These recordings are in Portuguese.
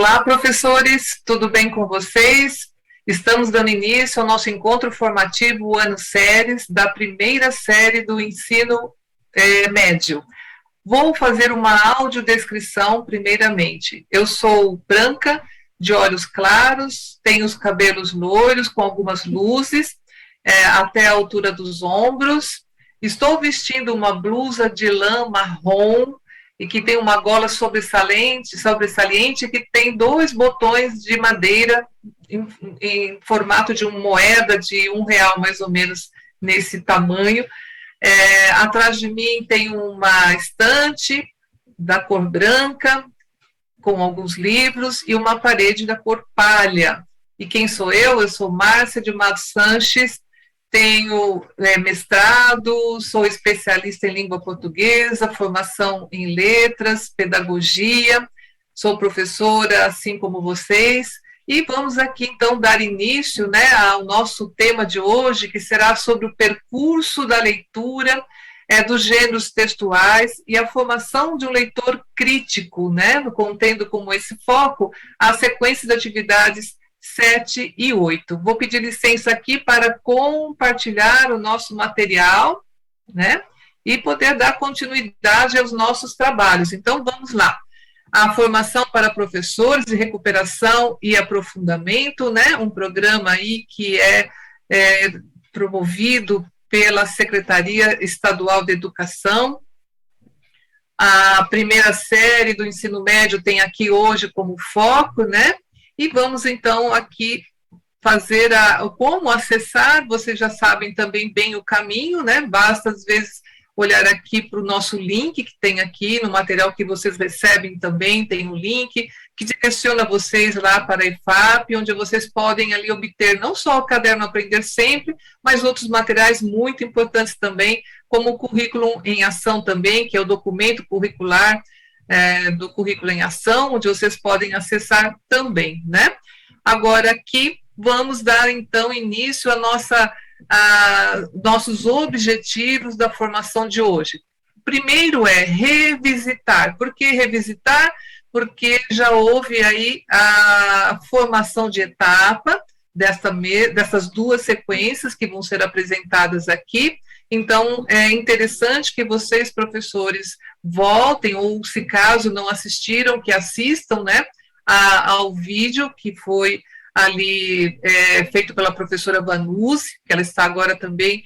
Olá, professores, tudo bem com vocês? Estamos dando início ao nosso encontro formativo Ano Séries, da primeira série do ensino médio. Vou fazer uma audiodescrição primeiramente. Eu sou branca, de olhos claros, tenho os cabelos loiros com algumas luzes, até a altura dos ombros. Estou vestindo uma blusa de lã marrom, e que tem uma gola sobressalente, que tem 2 botões de madeira em formato de uma moeda de R$1 mais ou menos, nesse tamanho. Atrás de mim tem uma estante da cor branca, com alguns livros, e uma parede da cor palha. E quem sou eu? Eu sou Márcia de Matos Sanches, tenho mestrado, sou especialista em língua portuguesa, formação em letras, pedagogia, sou professora, assim como vocês, e vamos aqui, então, dar início, ao nosso tema de hoje, que será sobre o percurso da leitura dos gêneros textuais e a formação de um leitor crítico, contendo como esse foco a sequência de atividades 7 e 8. Vou pedir licença aqui para compartilhar o nosso material, e poder dar continuidade aos nossos trabalhos. Então, vamos lá. A formação para professores de recuperação e aprofundamento, um programa aí que é promovido pela Secretaria Estadual de Educação. A primeira série do ensino médio tem aqui hoje como foco, E vamos, então, aqui fazer como acessar. Vocês já sabem também bem o caminho, Basta, às vezes, olhar aqui para o nosso link que tem aqui, no material que vocês recebem também, tem um link que direciona vocês lá para a EFAP, onde vocês podem ali obter não só o Caderno Aprender Sempre, mas outros materiais muito importantes também, como o Currículo em Ação também, que é o documento curricular, do Currículo em Ação, onde vocês podem acessar também, Agora aqui vamos dar então início a nossos objetivos da formação de hoje. Primeiro é revisitar. Por que revisitar? Porque já houve aí a formação de etapa dessas 2 sequências que vão ser apresentadas aqui. Então, é interessante que vocês, professores, voltem, ou se caso não assistiram, que assistam, ao vídeo que foi ali feito pela professora Vanucci, que ela está agora também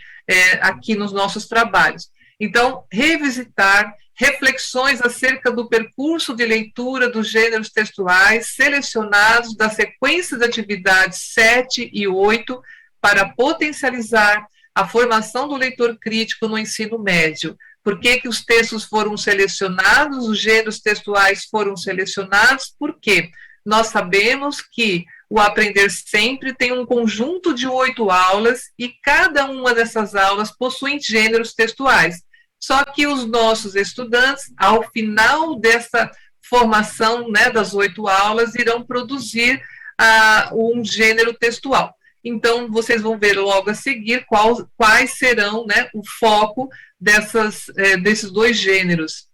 aqui nos nossos trabalhos. Então, revisitar reflexões acerca do percurso de leitura dos gêneros textuais selecionados da sequência de atividades 7 e 8 para potencializar a formação do leitor crítico no ensino médio. Por que os textos foram selecionados, os gêneros textuais foram selecionados? Por quê? Nós sabemos que o Aprender Sempre tem um conjunto de 8 aulas e cada uma dessas aulas possui gêneros textuais. Só que os nossos estudantes, ao final dessa formação das 8 aulas, irão produzir um gênero textual. Então, vocês vão ver logo a seguir quais serão o foco desses 2 gêneros.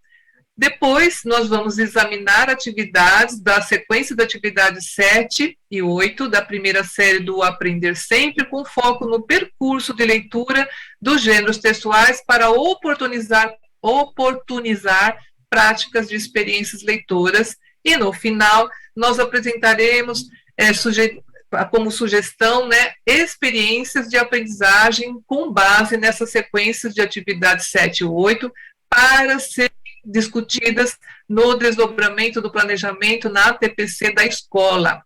Depois, nós vamos examinar atividades da sequência de atividades 7 e 8 da primeira série do Aprender Sempre, com foco no percurso de leitura dos gêneros textuais para oportunizar práticas de experiências leitoras. E, no final, nós apresentaremos como sugestão, experiências de aprendizagem com base nessas sequências de atividades 7 e 8 para serem discutidas no desdobramento do planejamento na TPC da escola.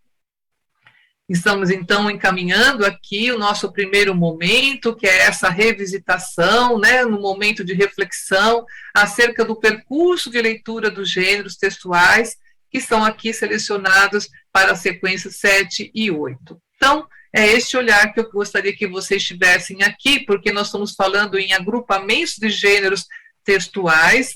Estamos, então, encaminhando aqui o nosso primeiro momento, que é essa revisitação, no momento de reflexão acerca do percurso de leitura dos gêneros textuais, que são aqui selecionados para a sequência 7 e 8. Então, é este olhar que eu gostaria que vocês tivessem aqui, porque nós estamos falando em agrupamentos de gêneros textuais,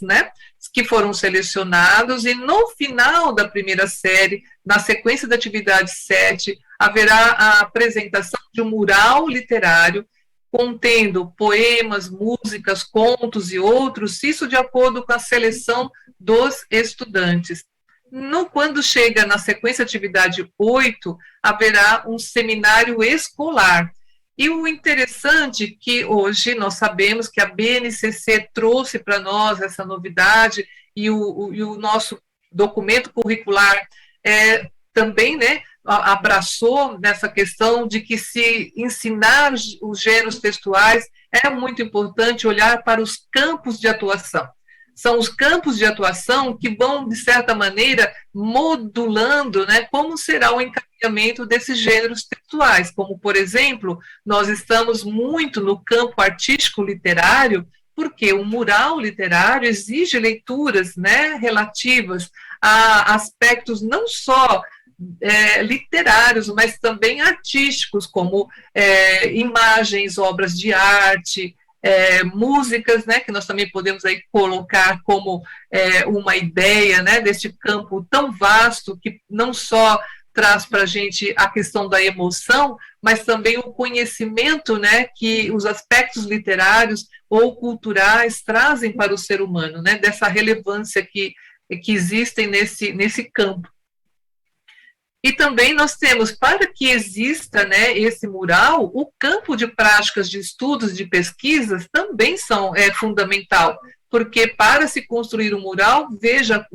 que foram selecionados, e no final da primeira série, na sequência da atividade 7, haverá a apresentação de um mural literário contendo poemas, músicas, contos e outros, isso de acordo com a seleção dos estudantes. Quando chega na sequência atividade 8, haverá um seminário escolar. E o interessante é que hoje nós sabemos que a BNCC trouxe para nós essa novidade e o nosso documento curricular também, né, abraçou nessa questão de que se ensinar os gêneros textuais é muito importante olhar para os campos de atuação. São os campos de atuação que vão, de certa maneira, modulando, né, como será o encaminhamento desses gêneros textuais, como, por exemplo, nós estamos muito no campo artístico-literário, porque o mural literário exige leituras, né, relativas a aspectos não só literários, mas também artísticos, como imagens, obras de arte, músicas, né, que nós também podemos aí colocar como uma ideia, né, deste campo tão vasto que não só traz para a gente a questão da emoção, mas também o conhecimento, né, que os aspectos literários ou culturais trazem para o ser humano, né, dessa relevância que existem nesse campo. E também nós temos, para que exista, né, esse mural, o campo de práticas de estudos, de pesquisas, também é fundamental, porque para se construir um mural, veja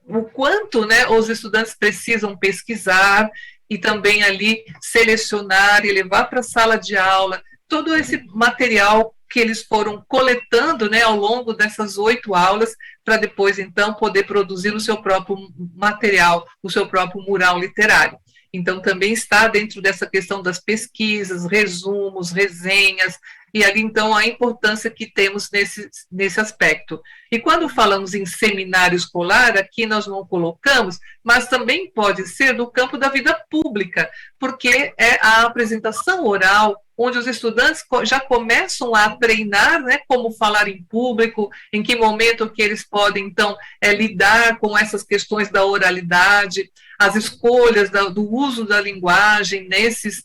o quanto, né, os estudantes precisam pesquisar e também ali selecionar e levar para a sala de aula todo esse material que eles foram coletando, né, ao longo dessas 8 aulas, para depois, então, poder produzir o seu próprio material, o seu próprio mural literário. Então, também está dentro dessa questão das pesquisas, resumos, resenhas, e ali, então, a importância que temos nesse aspecto. E quando falamos em seminário escolar, aqui nós não colocamos, mas também pode ser do campo da vida pública, porque é a apresentação oral, onde os estudantes já começam a treinar, né, como falar em público, em que momento que eles podem, então, lidar com essas questões da oralidade, as escolhas do uso da linguagem nesses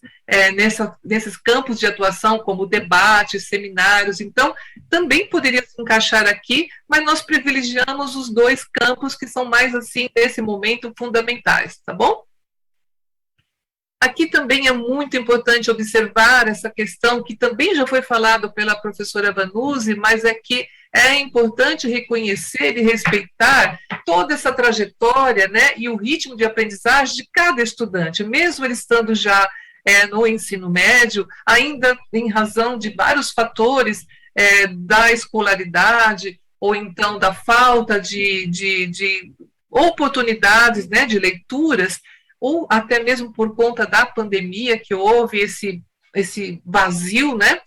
campos de atuação, como debates, seminários. Então, também poderia se encaixar aqui, mas nós privilegiamos os 2 campos que são mais, assim, nesse momento, fundamentais, tá bom? Aqui também é muito importante observar essa questão, que também já foi falado pela professora Vanuzzi, mas é que é importante reconhecer e respeitar toda essa trajetória, né, e o ritmo de aprendizagem de cada estudante, mesmo ele estando já no ensino médio, ainda em razão de vários fatores da escolaridade, ou então da falta de oportunidades, né, de leituras, ou até mesmo por conta da pandemia, que houve esse vazio, né,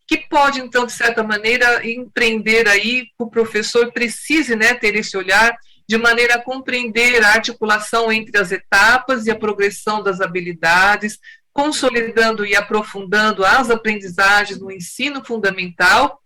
que pode, então, de certa maneira, empreender aí, o professor precise, né, ter esse olhar, de maneira a compreender a articulação entre as etapas e a progressão das habilidades, consolidando e aprofundando as aprendizagens no ensino fundamental,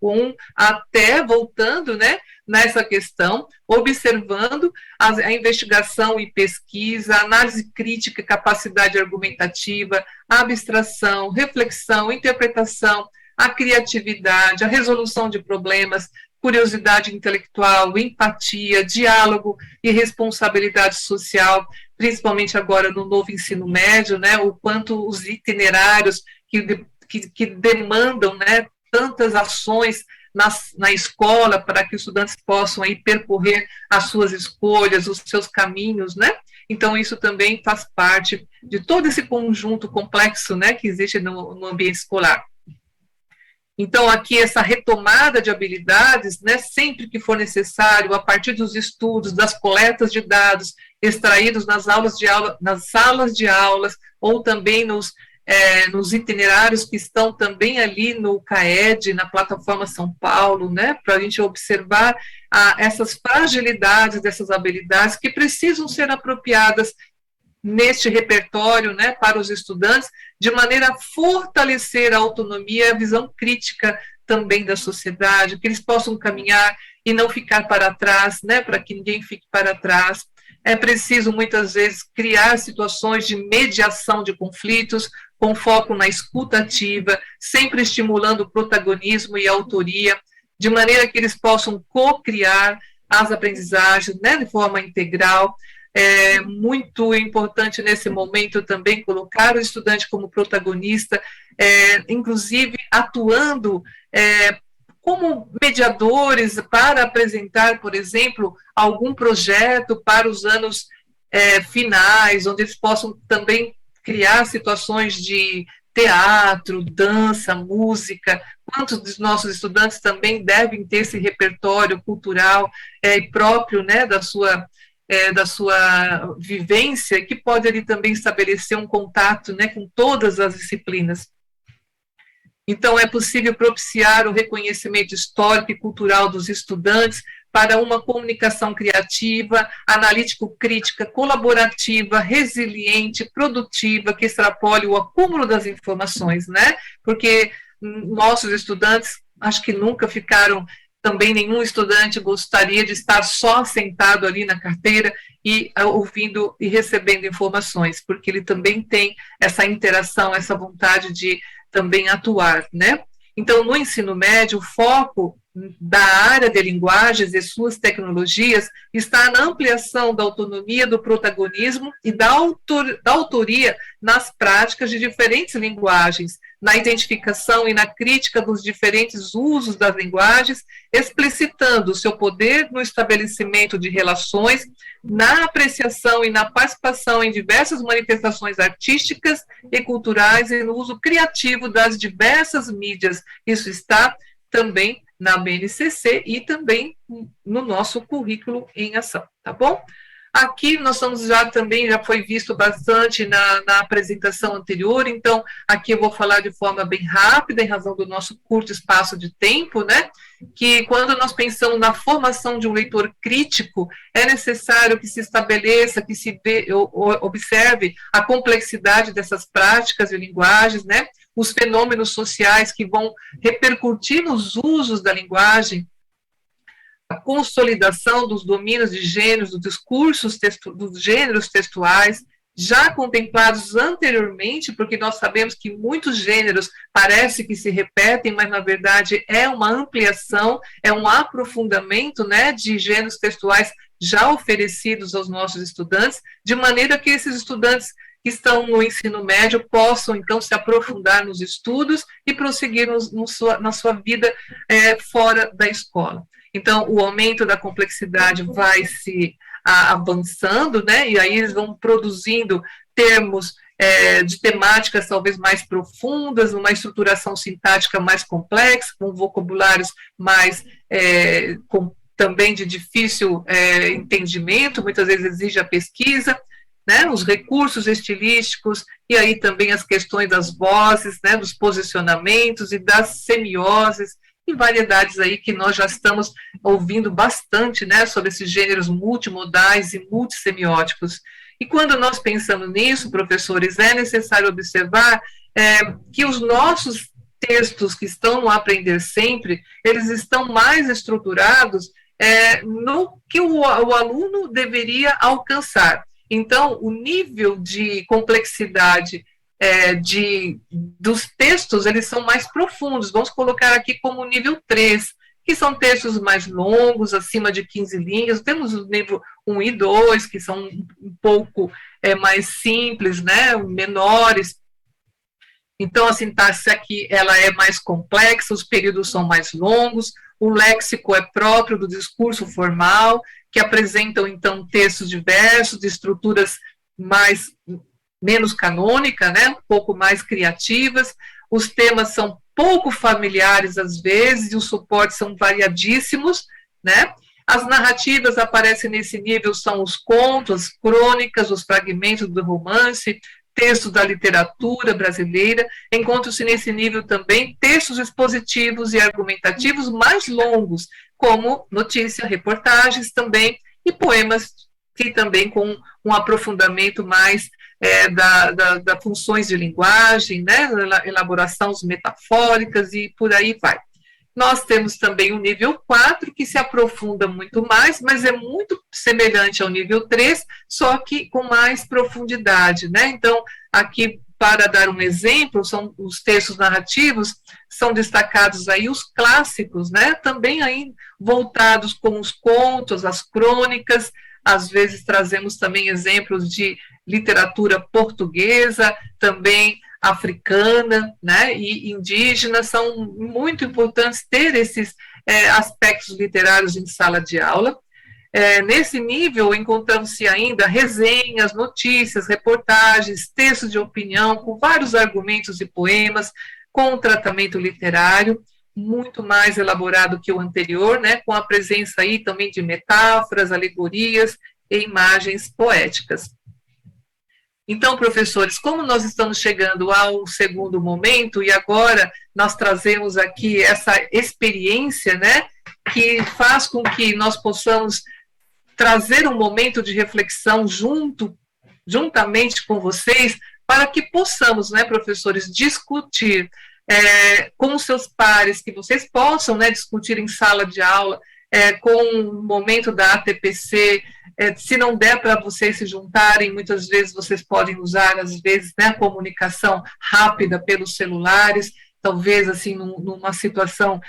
até voltando, né, nessa questão, observando a investigação e pesquisa, análise crítica, capacidade argumentativa, a abstração, reflexão, interpretação, a criatividade, a resolução de problemas, curiosidade intelectual, empatia, diálogo e responsabilidade social, principalmente agora no novo ensino médio, né, o quanto os itinerários que demandam, né, tantas ações na escola para que os estudantes possam aí percorrer as suas escolhas, os seus caminhos, né? Então, isso também faz parte de todo esse conjunto complexo, né, que existe no ambiente escolar. Então, aqui, essa retomada de habilidades, né, sempre que for necessário, a partir dos estudos, das coletas de dados extraídos nas salas de aulas, ou também nos itinerários que estão também ali no CAED, na plataforma São Paulo, né, para a gente observar essas fragilidades dessas habilidades que precisam ser apropriadas neste repertório, né, para os estudantes, de maneira a fortalecer a autonomia e a visão crítica também da sociedade, que eles possam caminhar e não ficar para trás, né, para que ninguém fique para trás. É preciso, muitas vezes, criar situações de mediação de conflitos, com foco na escuta ativa, sempre estimulando o protagonismo e a autoria, de maneira que eles possam co-criar as aprendizagens, né, de forma integral, É muito importante nesse momento também colocar o estudante como protagonista, inclusive atuando como mediadores para apresentar, por exemplo, algum projeto para os anos finais, onde eles possam também criar situações de teatro, dança, música. Quantos dos nossos estudantes também devem ter esse repertório cultural próprio, né, da sua vivência, que pode ali também estabelecer um contato, né, com todas as disciplinas. Então, é possível propiciar o reconhecimento histórico e cultural dos estudantes para uma comunicação criativa, analítico-crítica, colaborativa, resiliente, produtiva, que extrapole o acúmulo das informações, né? Porque nossos estudantes, acho que nunca ficaram, também nenhum estudante gostaria de estar só sentado ali na carteira e ouvindo e recebendo informações, porque ele também tem essa interação, essa vontade de também atuar, né? Então, no ensino médio, o foco da área de linguagens e suas tecnologias está na ampliação da autonomia, do protagonismo e da autoria nas práticas de diferentes linguagens, na identificação e na crítica dos diferentes usos das linguagens, explicitando o seu poder no estabelecimento de relações, na apreciação e na participação em diversas manifestações artísticas e culturais e no uso criativo das diversas mídias. Isso está também na BNCC e também no nosso currículo em ação, tá bom? Aqui nós estamos já foi visto bastante na apresentação anterior, então aqui eu vou falar de forma bem rápida, em razão do nosso curto espaço de tempo, né? Que quando nós pensamos na formação de um leitor crítico, é necessário que se estabeleça, que se observe a complexidade dessas práticas e linguagens, né? Os fenômenos sociais que vão repercutir nos usos da linguagem, a consolidação dos domínios de gêneros, dos gêneros textuais, já contemplados anteriormente, porque nós sabemos que muitos gêneros parece que se repetem, mas na verdade é uma ampliação, é um aprofundamento, né, de gêneros textuais já oferecidos aos nossos estudantes, de maneira que esses estudantes que estão no ensino médio possam, então, se aprofundar nos estudos e prosseguir na sua vida fora da escola. Então, o aumento da complexidade vai se avançando, né? E aí eles vão produzindo termos de temáticas talvez mais profundas, uma estruturação sintática mais complexa, com vocabulários mais também de difícil entendimento, muitas vezes exige a pesquisa, né? Os recursos estilísticos, e aí também as questões das vozes, né? Dos posicionamentos e das semioses, e variedades aí que nós já estamos ouvindo bastante, né, sobre esses gêneros multimodais e multissemióticos. E quando nós pensamos nisso, professores, é necessário observar que os nossos textos que estão no Aprender Sempre, eles estão mais estruturados no que o aluno deveria alcançar. Então, o nível de complexidade dos textos, eles são mais profundos, vamos colocar aqui como nível 3, que são textos mais longos, acima de 15 linhas, temos o nível 1 e 2, que são um pouco mais simples, né, menores. Então, a sintaxe aqui ela é mais complexa, os períodos são mais longos, o léxico é próprio do discurso formal, que apresentam, então, textos diversos, de estruturas menos canônica, né, um pouco mais criativas, os temas são pouco familiares às vezes, e os suportes são variadíssimos, né, as narrativas aparecem nesse nível, são os contos, as crônicas, os fragmentos do romance, textos da literatura brasileira, encontram-se nesse nível também textos expositivos e argumentativos mais longos, como notícia, reportagens também, e poemas que também com um aprofundamento mais das funções de linguagem, né, elaboração metafóricas e por aí vai. Nós temos também o nível 4, que se aprofunda muito mais, mas é muito semelhante ao nível 3, só que com mais profundidade, né? Então, aqui, para dar um exemplo, são os textos narrativos, são destacados aí os clássicos, né? Também aí voltados com os contos, as crônicas, às vezes trazemos também exemplos de literatura portuguesa, também africana, né, e indígena. São muito importantes ter esses aspectos literários em sala de aula. Nesse nível, encontramos-se ainda resenhas, notícias, reportagens, textos de opinião, com vários argumentos e poemas, com tratamento literário, muito mais elaborado que o anterior, né, com a presença aí também de metáforas, alegorias e imagens poéticas. Então, professores, como nós estamos chegando ao segundo momento, e agora nós trazemos aqui essa experiência, né, que faz com que nós possamos trazer um momento de reflexão juntamente com vocês, para que possamos, né, professores, discutir com os seus pares, que vocês possam, né, discutir em sala de aula, com o momento da ATPC, se não der para vocês se juntarem, muitas vezes vocês podem usar, às vezes, né, a comunicação rápida pelos celulares, talvez, assim, numa situação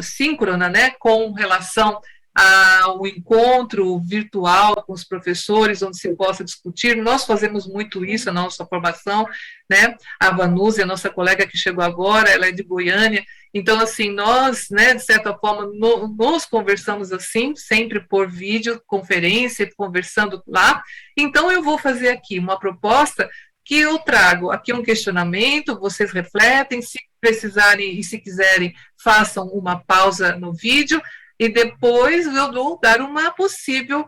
síncrona, né, com relação ao encontro virtual com os professores, onde se possa discutir. Nós fazemos muito isso na nossa formação, né? A Vanusa, a nossa colega que chegou agora, ela é de Goiânia. Então, assim, nós, né, de certa forma, nos conversamos assim, sempre por videoconferência, conversando lá. Então, eu vou fazer aqui uma proposta que eu trago aqui um questionamento, vocês refletem, se precisarem e se quiserem, façam uma pausa no vídeo, e depois eu vou dar uma possível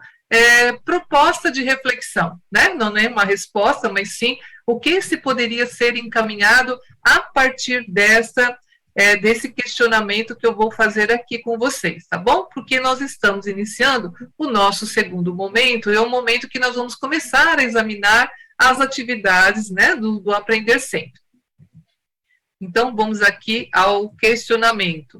proposta de reflexão, né? Não é uma resposta, mas sim o que se poderia ser encaminhado a partir desse questionamento que eu vou fazer aqui com vocês, tá bom? Porque nós estamos iniciando o nosso segundo momento, é o momento que nós vamos começar a examinar as atividades, né, do Aprender Sempre. Então, vamos aqui ao questionamento.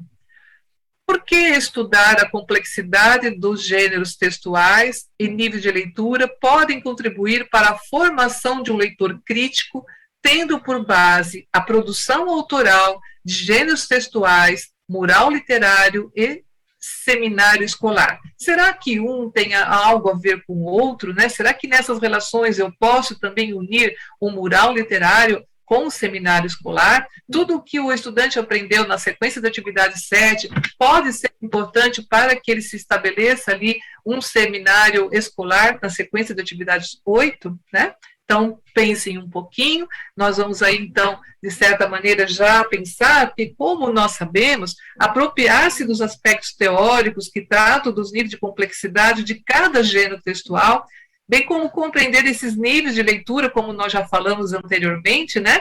Por que estudar a complexidade dos gêneros textuais e nível de leitura podem contribuir para a formação de um leitor crítico, tendo por base a produção autoral de gêneros textuais, mural literário e seminário escolar? Será que um tem algo a ver com o outro, né? Será que nessas relações eu posso também unir o mural literário com o seminário escolar? Tudo o que o estudante aprendeu na sequência da atividade 7 pode ser importante para que ele se estabeleça ali um seminário escolar na sequência da atividade 8, né? Então, pensem um pouquinho, nós vamos aí, então, de certa maneira, já pensar que, como nós sabemos, apropriar-se dos aspectos teóricos que tratam dos níveis de complexidade de cada gênero textual, bem como compreender esses níveis de leitura, como nós já falamos anteriormente, né,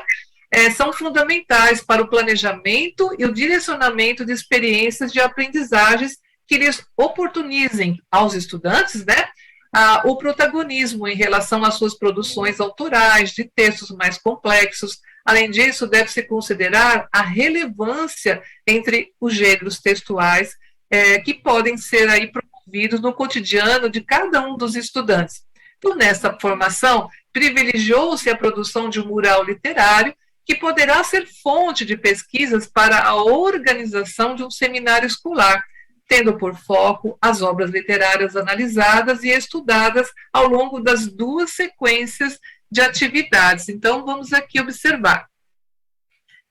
são fundamentais para o planejamento e o direcionamento de experiências de aprendizagens que lhes oportunizem aos estudantes, né, o protagonismo em relação às suas produções autorais, de textos mais complexos. Além disso, deve-se considerar a relevância entre os gêneros textuais que podem ser aí promovidos no cotidiano de cada um dos estudantes. Então, nessa formação, privilegiou-se a produção de um mural literário que poderá ser fonte de pesquisas para a organização de um seminário escolar, tendo por foco as obras literárias analisadas e estudadas ao longo das duas sequências de atividades. Então, vamos aqui observar.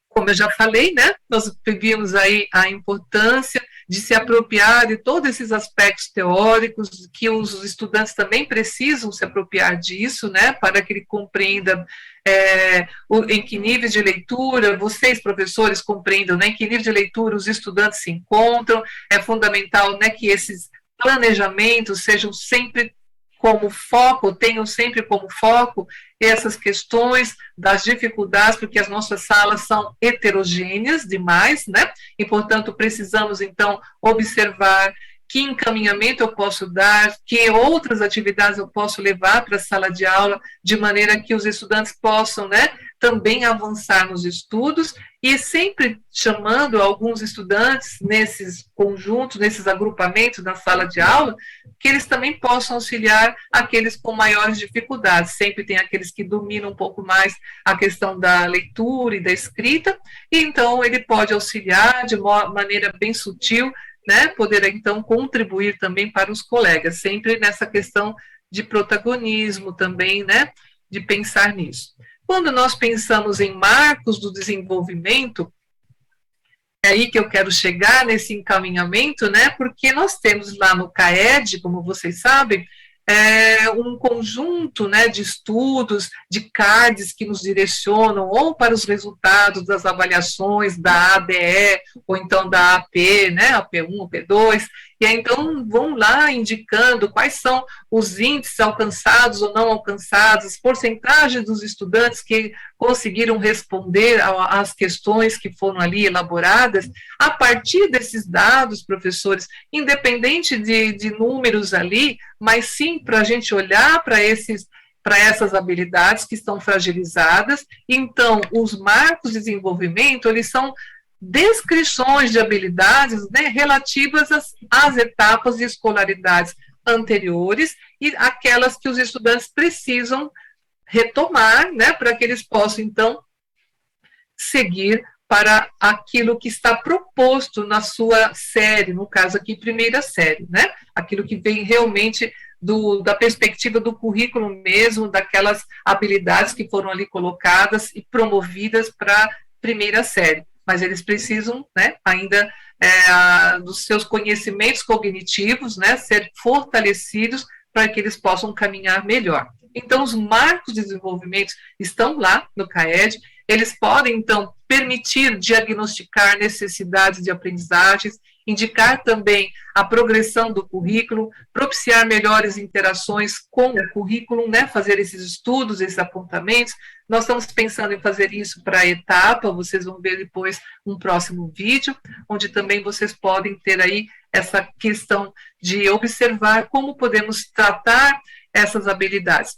Como eu já falei, né, nós vimos aí a importância de se apropriar de todos esses aspectos teóricos, que os estudantes também precisam se apropriar disso, né, para que ele compreenda em que níveis de leitura, vocês, professores, compreendam, né, em que nível de leitura os estudantes se encontram. É fundamental, né, que esses planejamentos sejam sempre como foco, tenham sempre como foco essas questões das dificuldades, porque as nossas salas são heterogêneas demais, né? E, portanto, precisamos, então, observar que encaminhamento eu posso dar, que outras atividades eu posso levar para a sala de aula, de maneira que os estudantes possam, né, também avançar nos estudos, e sempre chamando alguns estudantes nesses conjuntos, nesses agrupamentos na sala de aula, que eles também possam auxiliar aqueles com maiores dificuldades. Sempre tem aqueles que dominam um pouco mais a questão da leitura e da escrita, e então ele pode auxiliar de uma maneira bem sutil, né, poder então contribuir também para os colegas, sempre nessa questão de protagonismo também, né, de pensar nisso. Quando nós pensamos em marcos do desenvolvimento, é aí que eu quero chegar nesse encaminhamento, né, porque nós temos lá no CAED, como vocês sabem, um conjunto, né, de estudos, de cards que nos direcionam ou para os resultados das avaliações da ADE, ou então da AP, né, AP1, AP2, e aí então vão lá indicando quais são os índices alcançados ou não alcançados, as porcentagens dos estudantes que conseguiram responder às questões que foram ali elaboradas. A partir desses dados, professores, independente de números ali, mas sim para a gente olhar para essas habilidades que estão fragilizadas. Então, os marcos de desenvolvimento, eles são descrições de habilidades, né, relativas às etapas de escolaridades anteriores e aquelas que os estudantes precisam retomar, né, para que eles possam, então, seguir para aquilo que está proposto na sua série, no caso aqui, primeira série, né, aquilo que vem realmente da perspectiva do currículo mesmo, daquelas habilidades que foram ali colocadas e promovidas para a primeira série. Mas eles precisam, né, ainda dos seus conhecimentos cognitivos, né, ser fortalecidos para que eles possam caminhar melhor. Então, os marcos de desenvolvimento estão lá no CAED, eles podem, então, permitir diagnosticar necessidades de aprendizagens, indicar também a progressão do currículo, propiciar melhores interações com o currículo, né, fazer esses estudos, esses apontamentos. Nós estamos pensando em fazer isso para a etapa, vocês vão ver depois um próximo vídeo, onde também vocês podem ter aí essa questão de observar como podemos tratar essas habilidades.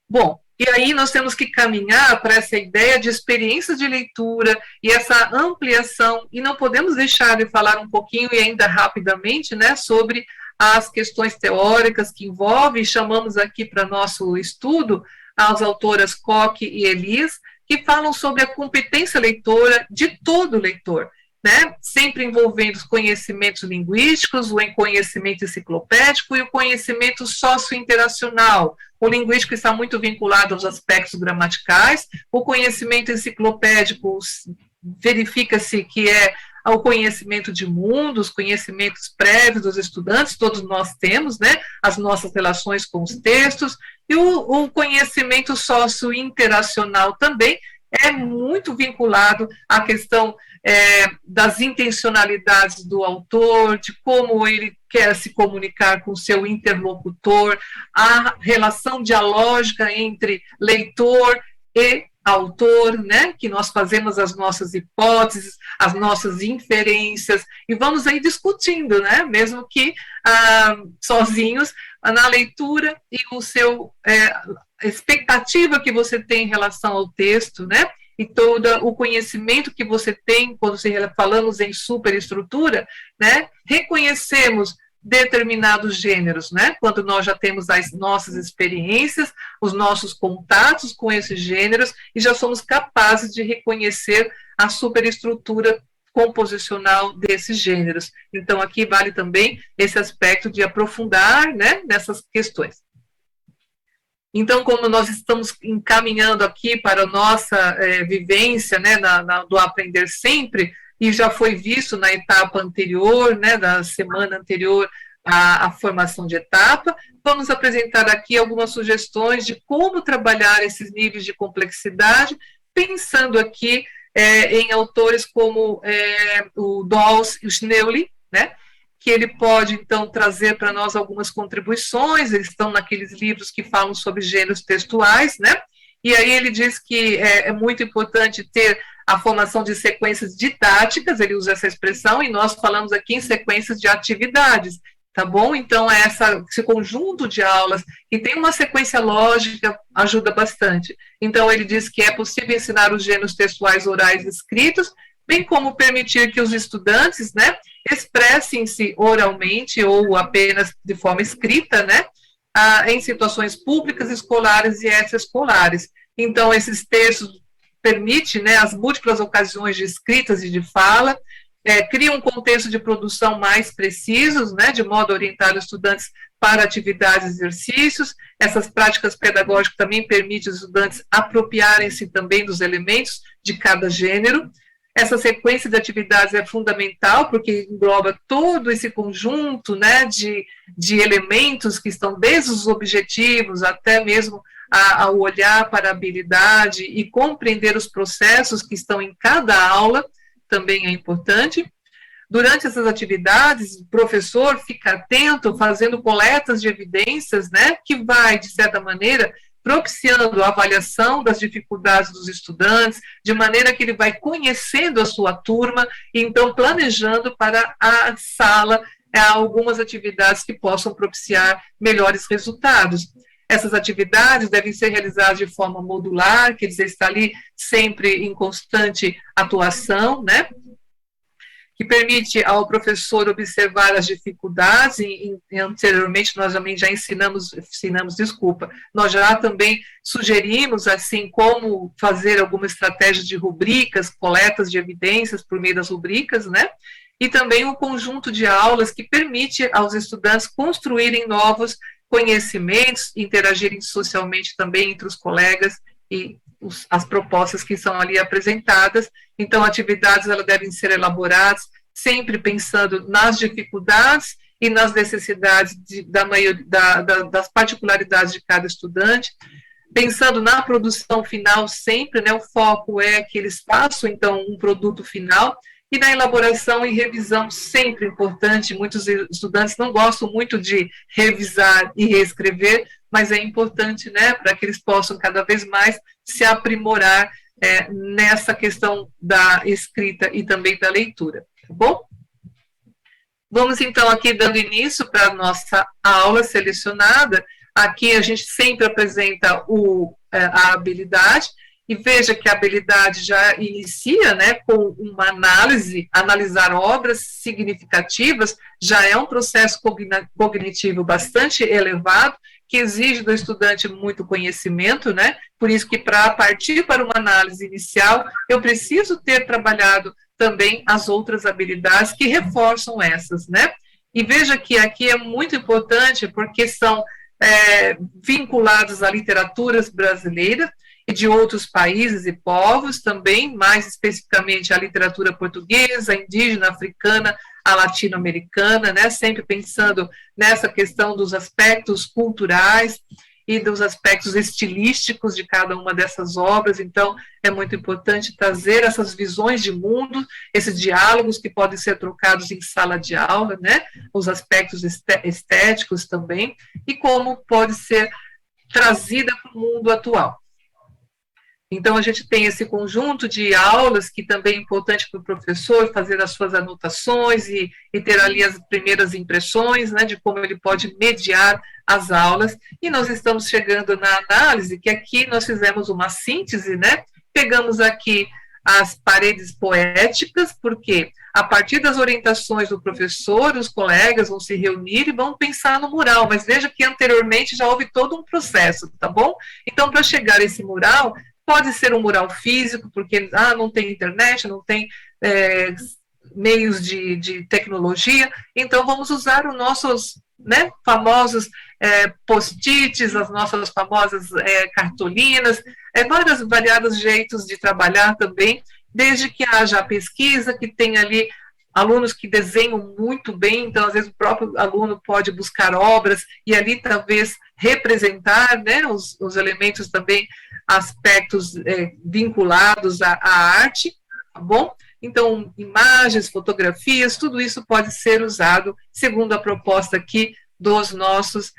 Bom, e aí nós temos que caminhar para essa ideia de experiências de leitura e essa ampliação, e não podemos deixar de falar um pouquinho, e ainda rapidamente, né, sobre as questões teóricas que envolvem, chamamos aqui para nosso estudo as autoras Koch e Elis, que falam sobre a competência leitora de todo leitor, né? Sempre envolvendo os conhecimentos linguísticos, o conhecimento enciclopédico e o conhecimento sociointeracional. O linguístico está muito vinculado aos aspectos gramaticais, o conhecimento enciclopédico verifica-se que é o conhecimento de mundo, os conhecimentos prévios dos estudantes, todos nós temos, né, as nossas relações com os textos, e o conhecimento sociointeracional também é muito vinculado à questão das intencionalidades do autor, de como ele quer se comunicar com o seu interlocutor, a relação dialógica entre leitor e autor, né, que nós fazemos as nossas hipóteses, as nossas inferências, e vamos aí discutindo, né, mesmo que sozinhos, na leitura e a expectativa que você tem em relação ao texto, né, e todo o conhecimento que você tem, quando falamos em superestrutura, né, reconhecemos determinados gêneros, né, quando nós já temos as nossas experiências, os nossos contatos com esses gêneros, e já somos capazes de reconhecer a superestrutura composicional desses gêneros. Então, aqui vale também esse aspecto de aprofundar, né, nessas questões. Então, como nós estamos encaminhando aqui para a nossa vivência, né, do aprender sempre, e já foi visto na etapa anterior, né, da semana anterior à formação de etapa, vamos apresentar aqui algumas sugestões de como trabalhar esses níveis de complexidade, pensando aqui em autores como o Dawes e o Schneuli, né, que ele pode, então, trazer para nós algumas contribuições, eles estão naqueles livros que falam sobre gêneros textuais, né, e aí ele diz que é muito importante ter a formação de sequências didáticas, ele usa essa expressão, e nós falamos aqui em sequências de atividades, tá bom? Então, esse conjunto de aulas que tem uma sequência lógica ajuda bastante. Então, ele diz que é possível ensinar os gêneros textuais orais escritos, bem como permitir que os estudantes, né, expressem-se oralmente ou apenas de forma escrita, né, em situações públicas, escolares e extraescolares. Então, esses textos permitem, né, as múltiplas ocasiões de escritas e de fala, cria um contexto de produção mais precisos, né, de modo a orientar os estudantes para atividades e exercícios. Essas práticas pedagógicas também permitem os estudantes apropriarem-se também dos elementos de cada gênero. Essa sequência de atividades é fundamental, porque engloba todo esse conjunto, né, de elementos que estão desde os objetivos até mesmo ao olhar para a habilidade e compreender os processos que estão em cada aula, também é importante. Durante essas atividades, o professor fica atento, fazendo coletas de evidências, né, que vai, de certa maneira, propiciando a avaliação das dificuldades dos estudantes, de maneira que ele vai conhecendo a sua turma e, então, planejando para a sala algumas atividades que possam propiciar melhores resultados. Essas atividades devem ser realizadas de forma modular, quer dizer, está ali sempre em constante atuação, né? Que permite ao professor observar as dificuldades, e anteriormente nós também já nós já também sugerimos, assim, como fazer alguma estratégia de rubricas, coletas de evidências por meio das rubricas, né? E também um conjunto de aulas que permite aos estudantes construírem novos conhecimentos, interagirem socialmente também entre os colegas e as propostas que são ali apresentadas. Então, atividades elas devem ser elaboradas sempre pensando nas dificuldades e nas necessidades das particularidades de cada estudante, pensando na produção final sempre, né, o foco é que eles façam, então, um produto final, e na elaboração e revisão, sempre importante. Muitos estudantes não gostam muito de revisar e reescrever, mas é importante, né, para que eles possam cada vez mais se aprimorar nessa questão da escrita e também da leitura, tá bom? Vamos, então, aqui dando início para a nossa aula selecionada. Aqui a gente sempre apresenta a habilidade, e veja que a habilidade já inicia, né, com uma análise, analisar obras significativas, já é um processo cognitivo bastante elevado, que exige do estudante muito conhecimento, né, por isso que para partir para uma análise inicial, eu preciso ter trabalhado também as outras habilidades que reforçam essas, né, e veja que aqui é muito importante, porque são vinculados a literaturas brasileiras, e de outros países e povos também, mais especificamente a literatura portuguesa, indígena, africana, a latino-americana, né, sempre pensando nessa questão dos aspectos culturais e dos aspectos estilísticos de cada uma dessas obras. Então, é muito importante trazer essas visões de mundo, esses diálogos que podem ser trocados em sala de aula, né, os aspectos estéticos também, e como pode ser trazida para o mundo atual. Então, a gente tem esse conjunto de aulas que também é importante para o professor fazer as suas anotações e ter ali as primeiras impressões, né, de como ele pode mediar as aulas. E nós estamos chegando na análise, que aqui nós fizemos uma síntese, né, pegamos aqui as paredes poéticas, porque a partir das orientações do professor, os colegas vão se reunir e vão pensar no mural, mas veja que anteriormente já houve todo um processo, tá bom? Então, para chegar a esse mural, pode ser um mural físico, porque não tem internet, não tem meios de tecnologia, então vamos usar os nossos, né, famosos post-its, as nossas famosas cartolinas, variados jeitos de trabalhar também, desde que haja a pesquisa, que tem ali alunos que desenham muito bem, então às vezes o próprio aluno pode buscar obras e ali talvez representar, né, os elementos também, aspectos vinculados à arte, tá bom? Então, imagens, fotografias, tudo isso pode ser usado, segundo a proposta aqui dos nossos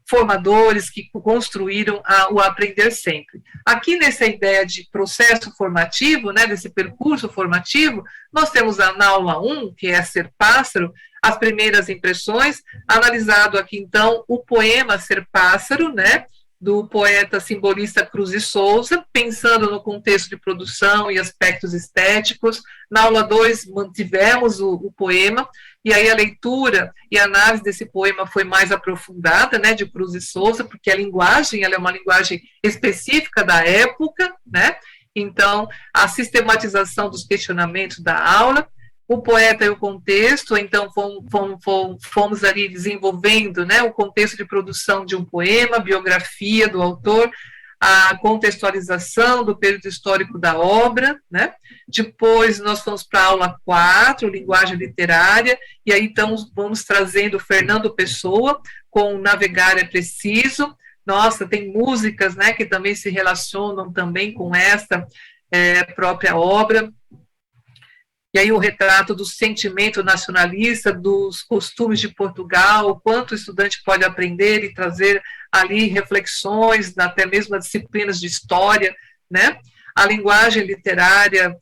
formadores que construíram o Aprender Sempre. Aqui nessa ideia de processo formativo, né, desse percurso formativo, nós temos na aula 1, que é Ser Pássaro, as primeiras impressões, analisado aqui então o poema Ser Pássaro, né, do poeta simbolista Cruz de Souza, pensando no contexto de produção e aspectos estéticos. Na aula 2, mantivemos o poema, e aí a leitura e a análise desse poema foi mais aprofundada, né, de Cruz de Souza, porque a linguagem, ela é uma linguagem específica da época, né, Então, a sistematização dos questionamentos da aula, o poeta e o contexto, então fomos ali desenvolvendo, né, o contexto de produção de um poema, a biografia do autor, a contextualização do período histórico da obra, né? Depois nós fomos para a aula 4, linguagem literária, e aí então vamos trazendo o Fernando Pessoa com Navegar é Preciso. Nossa, tem músicas, né, que também se relacionam também com essa própria obra. E aí o retrato do sentimento nacionalista, dos costumes de Portugal, o quanto o estudante pode aprender e trazer ali reflexões, até mesmo as disciplinas de história, né? A linguagem literária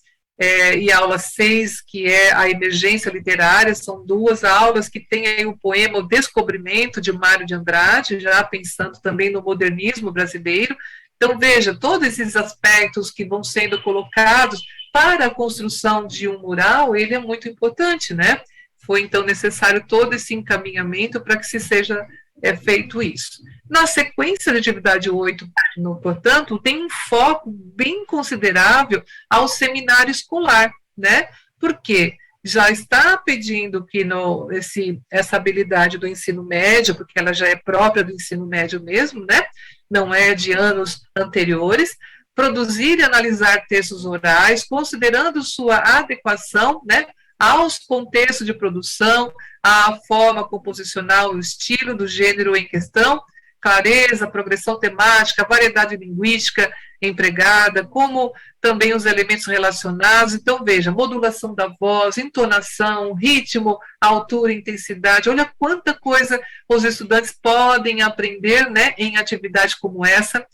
e a aula 6, que é a emergência literária, são 2 aulas que têm aí o poema O Descobrimento, de Mário de Andrade, já pensando também no modernismo brasileiro. Então, veja, todos esses aspectos que vão sendo colocados para a construção de um mural, ele é muito importante, né? Foi, então, necessário todo esse encaminhamento para que se seja feito isso. Na sequência da atividade 8, portanto, tem um foco bem considerável ao seminário escolar, né? Porque já está pedindo que essa habilidade do ensino médio, porque ela já é própria do ensino médio mesmo, né? Não é de anos anteriores, produzir e analisar textos orais, considerando sua adequação, né, aos contextos de produção, à forma composicional, o estilo do gênero em questão, clareza, progressão temática, variedade linguística empregada, como também os elementos relacionados. Então, veja, modulação da voz, entonação, ritmo, altura, intensidade. Olha quanta coisa os estudantes podem aprender, né, em atividade como essa.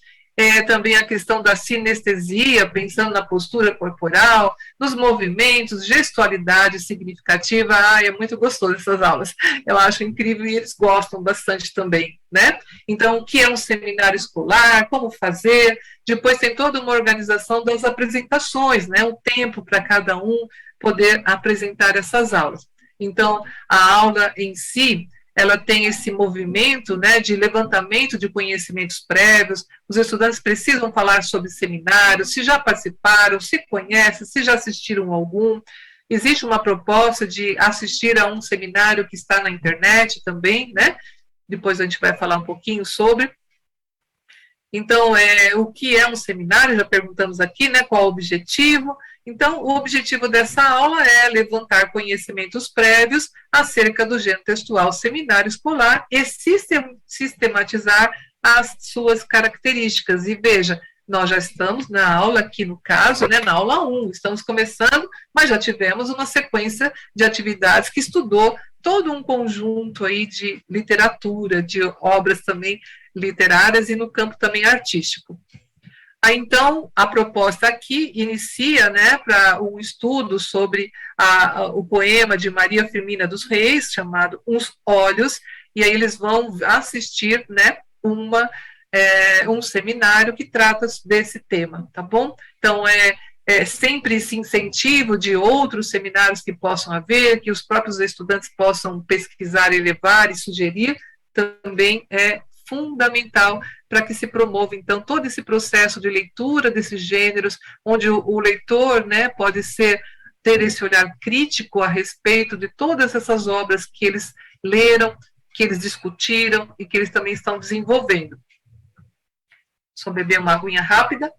Também a questão da sinestesia, pensando na postura corporal, nos movimentos, gestualidade significativa. É muito gostoso essas aulas, eu acho incrível e eles gostam bastante também, né? Então, o que é um seminário escolar, como fazer, depois tem toda uma organização das apresentações, né? Um tempo para cada um poder apresentar essas aulas. Então, a aula em si, ela tem esse movimento, né, de levantamento de conhecimentos prévios. Os estudantes precisam falar sobre seminários, se já participaram, se conhecem, se já assistiram a algum. Existe uma proposta de assistir a um seminário que está na internet também, né? Depois a gente vai falar um pouquinho sobre. Então, o que é um seminário? Já perguntamos aqui, né? Qual o objetivo? Então, o objetivo dessa aula é levantar conhecimentos prévios acerca do gênero textual seminário escolar e sistematizar as suas características. E veja, nós já estamos na aula aqui, no caso, né, na aula 1, estamos começando, mas já tivemos uma sequência de atividades que estudou todo um conjunto aí de literatura, de obras também literárias e no campo também artístico. Aí, então, a proposta aqui inicia, né, para um estudo sobre o poema de Maria Firmina dos Reis, chamado Uns Olhos, e aí eles vão assistir, né, um seminário que trata desse tema, tá bom? Então, sempre esse incentivo de outros seminários que possam haver, que os próprios estudantes possam pesquisar e levar e sugerir, também é fundamental para que se promova, então, todo esse processo de leitura desses gêneros, onde o leitor, né, pode ter esse olhar crítico a respeito de todas essas obras que eles leram, que eles discutiram e que eles também estão desenvolvendo. Só beber uma aguinha rápida.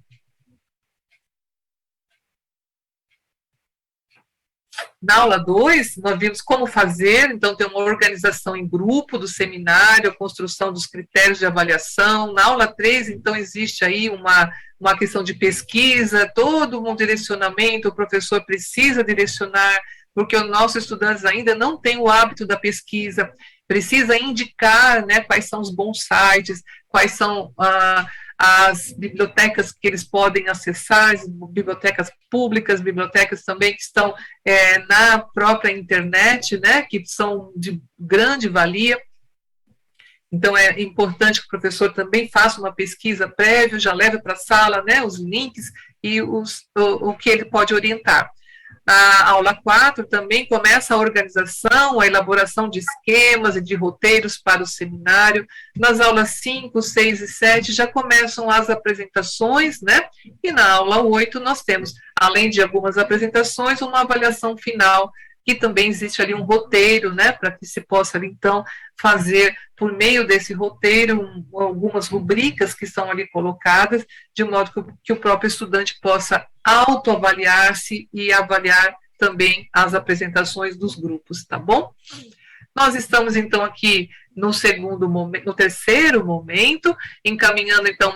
Na aula 2, nós vimos como fazer, então tem uma organização em grupo do seminário, a construção dos critérios de avaliação. Na aula 3, então, existe aí uma questão de pesquisa, todo um direcionamento, o professor precisa direcionar, porque os nossos estudantes ainda não têm o hábito da pesquisa, precisa indicar, né, quais são os bons sites, quais são as bibliotecas que eles podem acessar, as bibliotecas públicas, bibliotecas também que estão na própria internet, né, que são de grande valia. Então, é importante que o professor também faça uma pesquisa prévia, já leve para a sala, né, os links e o que ele pode orientar. Na aula 4 também começa a organização, a elaboração de esquemas e de roteiros para o seminário. Nas aulas 5, 6 e 7 já começam as apresentações, né? E na aula 8 nós temos, além de algumas apresentações, uma avaliação final, que também existe ali um roteiro, né? Para que se possa, então, fazer, por meio desse roteiro, algumas rubricas que são ali colocadas, de modo que o próprio estudante possa autoavaliar-se e avaliar também as apresentações dos grupos, tá bom? Nós estamos, então, aqui no segundo momento, no terceiro momento, encaminhando, então,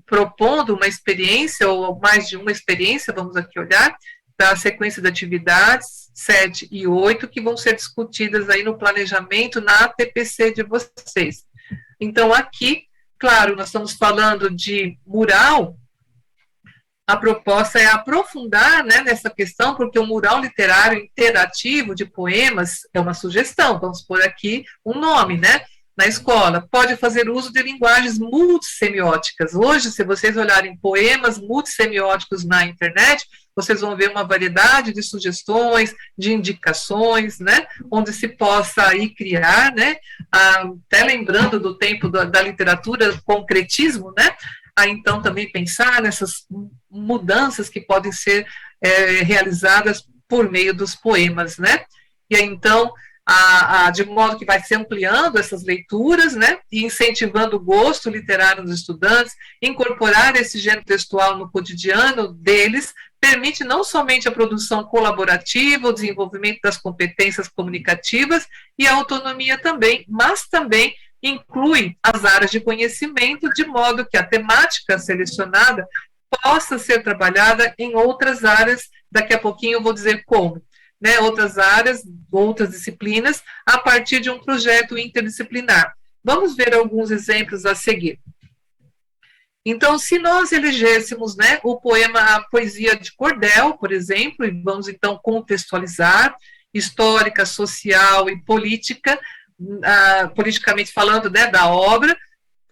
propondo uma experiência, ou mais de uma experiência, vamos aqui olhar, da sequência de atividades 7 e 8, que vão ser discutidas aí no planejamento na ATPC de vocês. Então, aqui, claro, nós estamos falando de mural. A proposta é aprofundar, né, nessa questão, porque o mural literário interativo de poemas é uma sugestão, vamos pôr aqui um nome, né, na escola, pode fazer uso de linguagens multissemióticas. Hoje, se vocês olharem poemas multissemióticos na internet, vocês vão ver uma variedade de sugestões, de indicações, né, onde se possa aí criar, né, até lembrando do tempo da literatura, concretismo, né, a então também pensar nessas mudanças que podem ser realizadas por meio dos poemas, né? E aí, então, de modo que vai se ampliando essas leituras, né? E incentivando o gosto literário dos estudantes, incorporar esse gênero textual no cotidiano deles, permite não somente a produção colaborativa, o desenvolvimento das competências comunicativas e a autonomia também, mas também inclui as áreas de conhecimento, de modo que a temática selecionada possa ser trabalhada em outras áreas, daqui a pouquinho eu vou dizer como, né, outras áreas, outras disciplinas, a partir de um projeto interdisciplinar. Vamos ver alguns exemplos a seguir. Então, se nós elegêssemos, né, o poema, a poesia de cordel, por exemplo, e vamos então contextualizar, histórica, social e política, politicamente falando, né, da obra,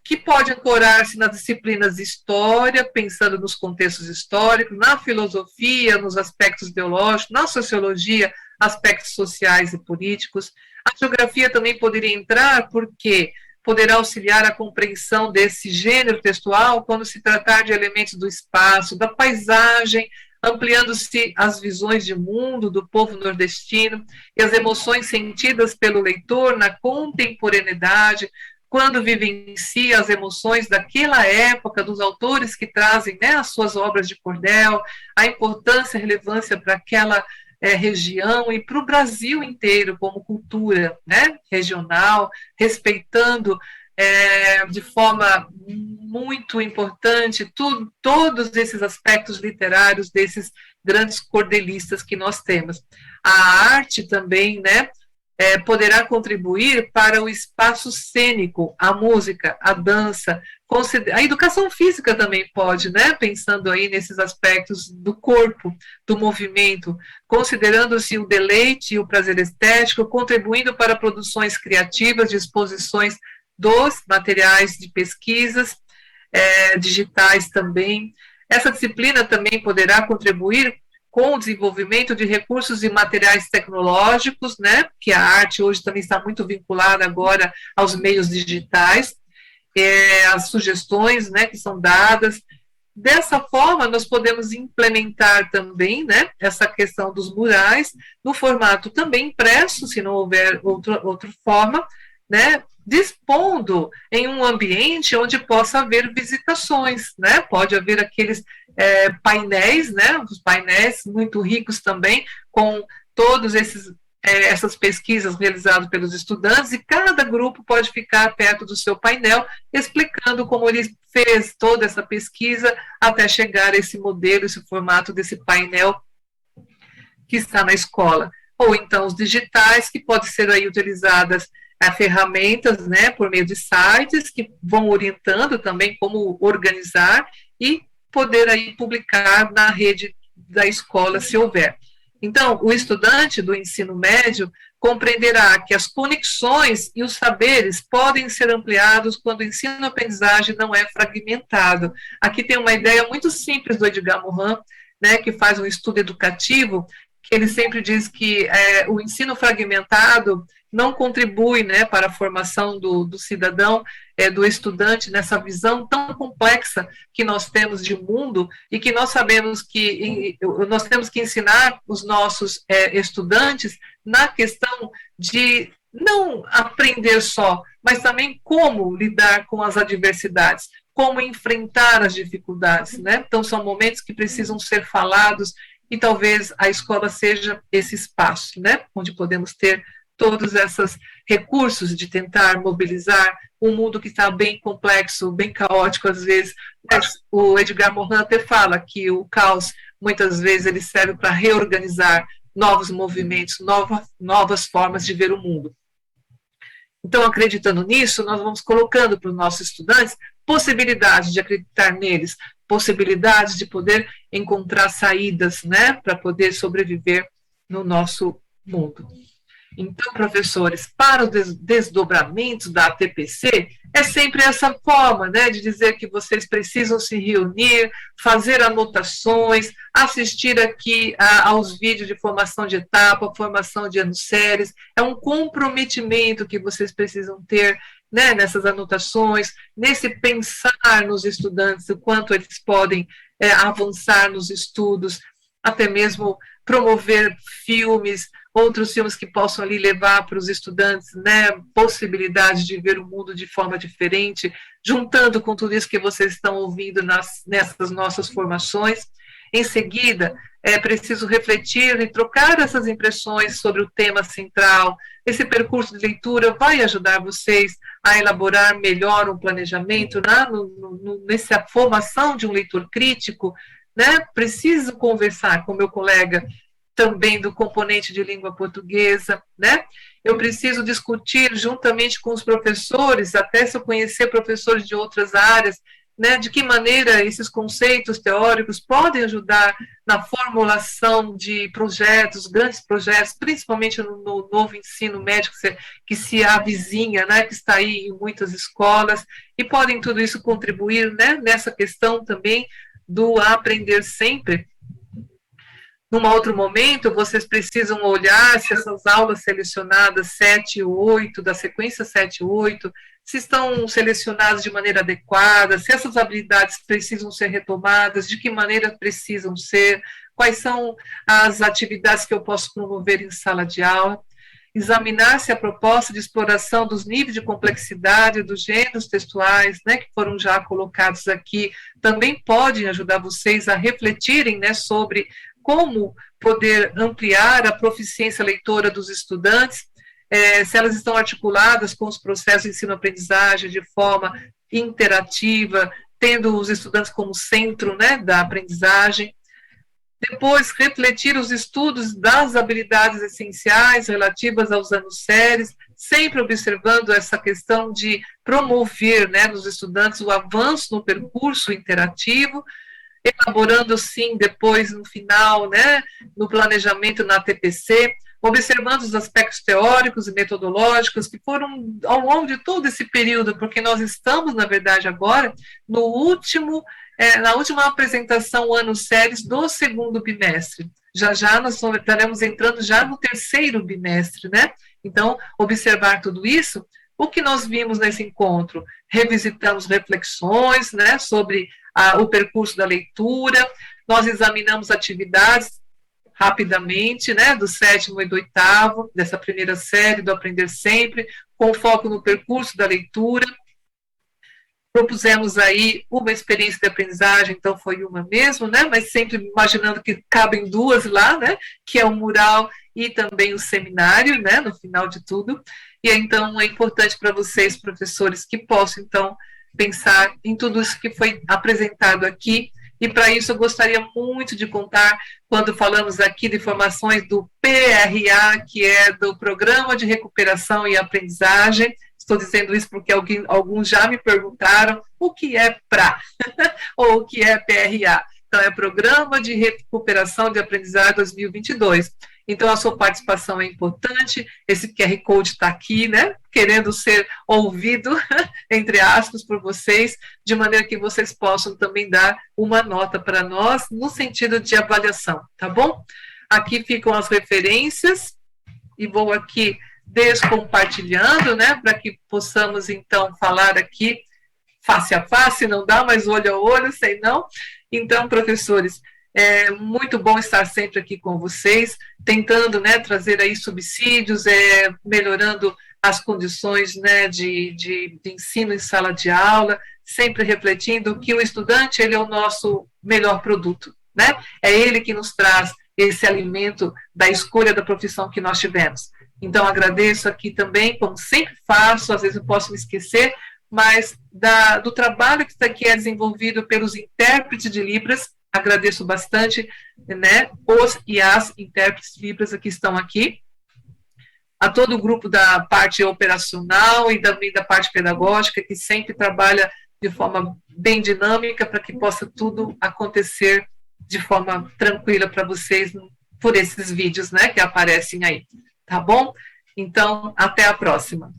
que pode ancorar-se nas disciplinas de história, pensando nos contextos históricos, na filosofia, nos aspectos ideológicos, na sociologia, aspectos sociais e políticos. A geografia também poderia entrar, porque poderá auxiliar a compreensão desse gênero textual quando se tratar de elementos do espaço, da paisagem, ampliando-se as visões de mundo do povo nordestino e as emoções sentidas pelo leitor na contemporaneidade, quando vivencia as emoções daquela época, dos autores que trazem, né, as suas obras de cordel, a importância e relevância para aquela região e para o Brasil inteiro como cultura, né, regional, respeitando de forma muito importante todos esses aspectos literários desses grandes cordelistas que nós temos. A arte também, né, poderá contribuir para o espaço cênico, a música, a dança, a educação física também pode, né, pensando aí nesses aspectos do corpo, do movimento, considerando-se o deleite e o prazer estético, contribuindo para produções criativas de exposições dos materiais de pesquisas, digitais também. Essa disciplina também poderá contribuir com o desenvolvimento de recursos e materiais tecnológicos, né, que a arte hoje também está muito vinculada agora aos meios digitais, as sugestões, né, que são dadas. Dessa forma, nós podemos implementar também, né, essa questão dos murais no formato também impresso, se não houver outra forma, né, dispondo em um ambiente onde possa haver visitações, né, pode haver aqueles painéis, né, os painéis muito ricos também, com todos essas pesquisas realizadas pelos estudantes, e cada grupo pode ficar perto do seu painel, explicando como ele fez toda essa pesquisa até chegar a esse modelo, esse formato desse painel que está na escola. Ou então os digitais, que podem ser aí utilizadas ferramentas, né, por meio de sites, que vão orientando também como organizar e poder aí publicar na rede da escola, se houver. Então, o estudante do ensino médio compreenderá que as conexões e os saberes podem ser ampliados quando o ensino-aprendizagem não é fragmentado. Aqui tem uma ideia muito simples do Edgar Morin, né, que faz um estudo educativo, que ele sempre diz que o ensino fragmentado não contribui, né, para a formação do cidadão, do estudante, nessa visão tão complexa que nós temos de mundo, e que nós sabemos que nós temos que ensinar os nossos estudantes na questão de não aprender só, mas também como lidar com as adversidades, como enfrentar as dificuldades, né? Então, são momentos que precisam ser falados, e talvez a escola seja esse espaço, né, onde podemos ter todos esses recursos de tentar mobilizar um mundo que está bem complexo, bem caótico às vezes, mas o Edgar Morin até fala que o caos, muitas vezes, ele serve para reorganizar novos movimentos, novas formas de ver o mundo. Então, acreditando nisso, nós vamos colocando para os nossos estudantes possibilidades de acreditar neles, possibilidades de poder encontrar saídas, né, para poder sobreviver no nosso mundo. Então, professores, para os desdobramentos da ATPC, é sempre essa forma, né, de dizer que vocês precisam se reunir, fazer anotações, assistir aqui aos vídeos de formação de etapa, formação de anos séries. É um comprometimento que vocês precisam ter, né, nessas anotações, nesse pensar nos estudantes, o quanto eles podem avançar nos estudos, até mesmo promover filmes, outros filmes que possam ali levar para os estudantes, né, possibilidades de ver o mundo de forma diferente, juntando com tudo isso que vocês estão ouvindo nessas nossas formações. Em seguida, é preciso refletir e trocar essas impressões sobre o tema central. Esse percurso de leitura vai ajudar vocês a elaborar melhor um planejamento, né, nessa formação de um leitor crítico, né? Preciso conversar com meu colega também do componente de língua portuguesa, né? Eu preciso discutir juntamente com os professores, até se eu conhecer professores de outras áreas, né, de que maneira esses conceitos teóricos podem ajudar na formulação de projetos, grandes projetos, principalmente no novo ensino médio que se avizinha, né, que está aí em muitas escolas, e podem tudo isso contribuir, né, nessa questão também do aprender sempre. Num outro momento, vocês precisam olhar se essas aulas selecionadas 7 e 8, da sequência 7 e 8, se estão selecionadas de maneira adequada, se essas habilidades precisam ser retomadas, de que maneira precisam ser, quais são as atividades que eu posso promover em sala de aula. Examinar se a proposta de exploração dos níveis de complexidade dos gêneros textuais, né, que foram já colocados aqui, também podem ajudar vocês a refletirem, né, sobre como poder ampliar a proficiência leitora dos estudantes, se elas estão articuladas com os processos de ensino-aprendizagem de forma interativa, tendo os estudantes como centro, né, da aprendizagem. Depois, refletir os estudos das habilidades essenciais relativas aos anos séries, sempre observando essa questão de promover, né, nos estudantes o avanço no percurso interativo, elaborando, sim, depois, no final, né, no planejamento na TPC, observando os aspectos teóricos e metodológicos que foram ao longo de todo esse período, porque nós estamos, na verdade, agora, no último, na última apresentação anos séries do segundo bimestre. Já nós estaremos entrando já no terceiro bimestre, né? Então, observar tudo isso. O que nós vimos nesse encontro? Revisitamos reflexões, né, sobre o percurso da leitura, nós examinamos atividades rapidamente, né, do 7º e do 8º, dessa primeira série do Aprender Sempre, com foco no percurso da leitura. Propusemos aí uma experiência de aprendizagem, então foi uma mesmo, né, mas sempre imaginando que cabem duas lá, né, que é o mural e também o seminário, né, no final de tudo. E então é importante para vocês, professores, que possam, então, pensar em tudo isso que foi apresentado aqui, e para isso eu gostaria muito de contar, quando falamos aqui de formações do PRA, que é do Programa de Recuperação e Aprendizagem. Estou dizendo isso porque alguns já me perguntaram o que é PRA, ou o que é PRA. Então, é Programa de Recuperação de Aprendizagem 2022. Então, a sua participação é importante, esse QR Code está aqui, né, querendo ser ouvido, entre aspas, por vocês, de maneira que vocês possam também dar uma nota para nós, no sentido de avaliação, tá bom? Aqui ficam as referências, e vou aqui descompartilhando, né, para que possamos, então, falar aqui face a face, não dá, mas olho a olho, sei não. Então, professores, é muito bom estar sempre aqui com vocês, tentando, né, trazer aí subsídios, melhorando as condições, né, de ensino em sala de aula, sempre refletindo que o estudante, ele é o nosso melhor produto, né? É ele que nos traz esse alimento da escolha da profissão que nós tivemos. Então, agradeço aqui também, como sempre faço, às vezes eu posso me esquecer, mas do trabalho que é desenvolvido pelos intérpretes de Libras, agradeço bastante, né, os e as intérpretes de Libras que estão aqui, a todo o grupo da parte operacional e também da parte pedagógica, que sempre trabalha de forma bem dinâmica para que possa tudo acontecer de forma tranquila para vocês por esses vídeos, né, que aparecem aí, tá bom? Então, até a próxima.